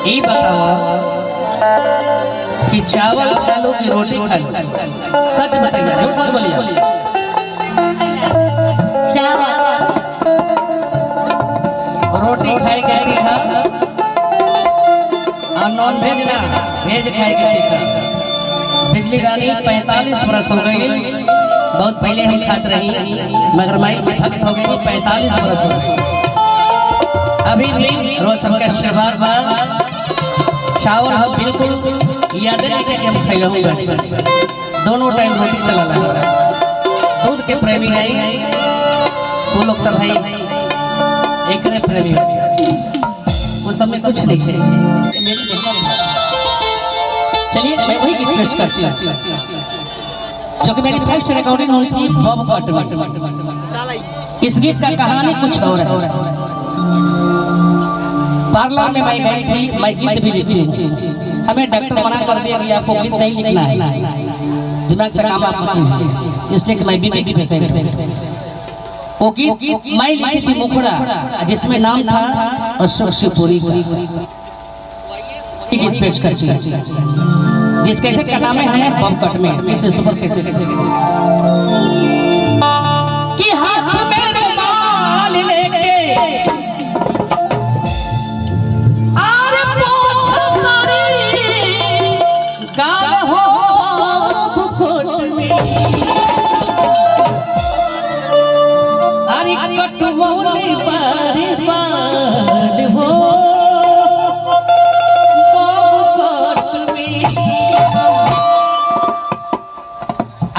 ये बताओ कि चावल खा लो कि रोटी खा लो? सच बताइए, झूठ मत बोलिए। चावल। रोटी खाए के सीखा और नॉन वेज ना वेज खाए के सीखा। पिछली रानी 45 वर्ष हो गई, बहुत पहले हम खाते रही मगर माई की भक्त हो गई 45 वर्ष हो गई। अभी भी रोज सबके आशीर्वाद बा। चावल हम बिल्कुल याद नहीं कि हम खाई रहूँगा। दोनों टाइम रोटी चला रहा। दूध के प्रेमी है तो लोग तो भाई एक प्रेमी हो गया। उस समय कुछ नहीं है। चलिए मैं वही गीत पेश करती हूँ जो कि मेरी फर्स्ट रिकॉर्डिंग हुई थी बॉब कट में। इस गीत का कहानी कुछ और है। पार्लर में मैं गई थी, मैं गीत भी लिखती हूँ। हमें डॉक्टर मना कर दिया कि आपको गीत नहीं लिखना है, दिमाग से काम आप कीजिए, इसलिए कि मैं बीपी की पेशेंट हूँ। वो गीत मैं लिखी थी मुखड़ा, जिसमें नाम था अशोक शिवपुरी का। गीत पेश करती है जिस कैसे का नाम है बॉब कट में किसे सुपर कैसे कि हाथ में रुमाल लेके आर पोछ मारी गाल हो कोट में अरे कटवले बारे बाल हो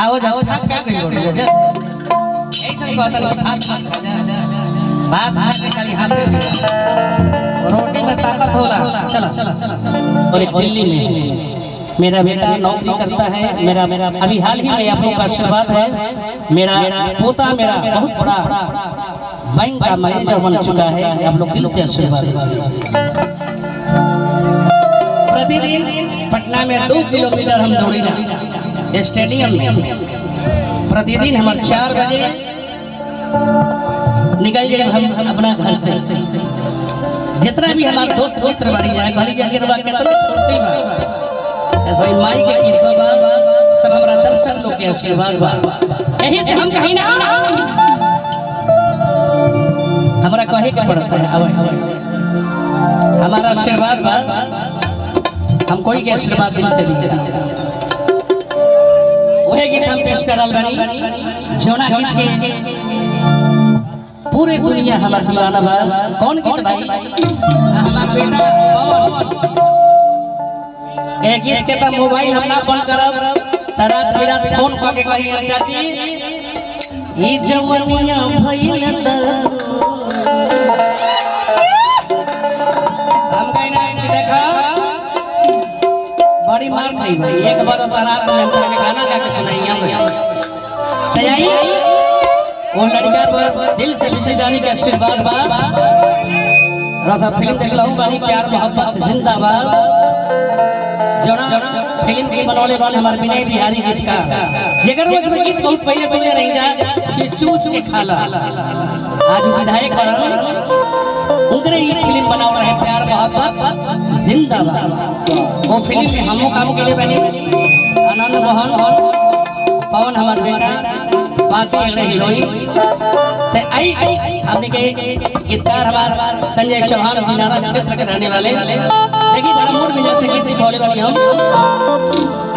आवाज आवाज आप क्या करियो रे ऐसा कहता बात हाथ में खाली हाथ रोटी में ताकत होला। चला और एक दिल्ली में मेरा बेटा नौकरी करता है। मेरा अभी हाल ही में आप लोगों का आशीर्वाद है। मेरा पोता मेरा बहुत बड़ा बैंक का मैनेजर बन चुका है। आप लोग दिल से आशीर्वाद दीजिए। प्रतिदिन पटना में 2 किलोमीटर हम दौड़ी स्टेडियम में। प्रतिदिन हम 4 बजे निकल जाए हम अपना घर से। जितना भी हमारे दोस्त मित्र बड़ी जाए भली जाके रवा के तो फुर्ती बा ऐसा ही माई के कृपा बा, सब हमरा दर्शक लोग के आशीर्वाद बा। यही से हम कहीं ना हमरा कहे के पड़ता है हमारा आशीर्वाद बा। हम कोई के आशीर्वाद दिल से नहीं। वही गीत हम पेश करल बनी जौना गीत के पूरे दुनिया हमार दीवाना बा। कौन गीत भाई? हमार बेटा पवन। ए गीत के त मोबाइल हम ना बंद करब त रात बिरात फोन क के कही चाची ई जवनिया भइल त हम कहना देखा बड़ी मार खाई भाई। एक बार तो रात में गाना गा के सुनाइए तैयारी। वो लड़का पर दिल से बिजली रानी का आशीर्वाद बा। रसा फिल्म देख लहू बानी प्यार मोहब्बत जिंदाबाद जोना फिल्म की बनौले वाले हमारे विनय बिहारी गीत का जेकर उसमें गीत बहुत पहले सुने नहीं जा कि चूस के खाला। आज विधायक बन उनके ये फिल्म बना रहे प्यार मोहब्बत जिंदाबाद। वो फिल्म में हमो काम के लिए बनी आनंद मोहन पवन हमार बेटा बाकी के हीरोइन ते आई हमने के गीतकार हमार संजय चौहान दिनारा क्षेत्र के रहने वाले। देखिए बड़ा मूड में जैसे गीत लिखवाले वाली हम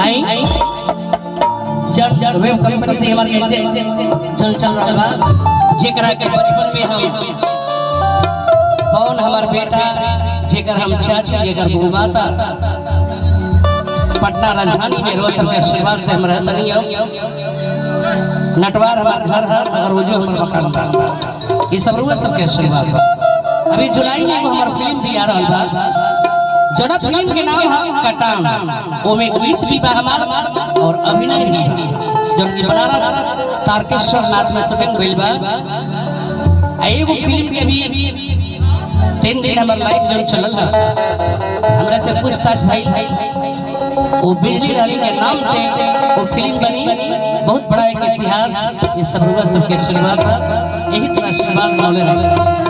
आई जन वेब कंपनी से हमारे कैसे चल रहा बा जेकरा के बचपन में हम पवन हमार बेटा जेकर हम चाची जेकर माता पटना राजधानी में रोज सबके आशीर्वाद से हम रहता नहीं हो। नटवार हमार घर है मगर रोजो हमार मकान बा। ये सब रोज सबके आशीर्वाद बा। अभी जुलाई में हमार फिल्म भी आ रहा बा जोना फिल्म के नाम है कटान। वो में गीत भी बा हमार और अभिनय भी बा जो कि बनारस तारकेश्वर नाथ में शूटिंग भइल बा। एगो फिल्म के भी 3 दिन हमार लाइफ जो चलल हमरा से पूछताछ भाई वो बिजली रानी के नाम से वो फिल्म बनी। बहुत बड़ा एक इतिहास ये सब सबके आशीर्वाद यही तरह आशीर्वाद मौले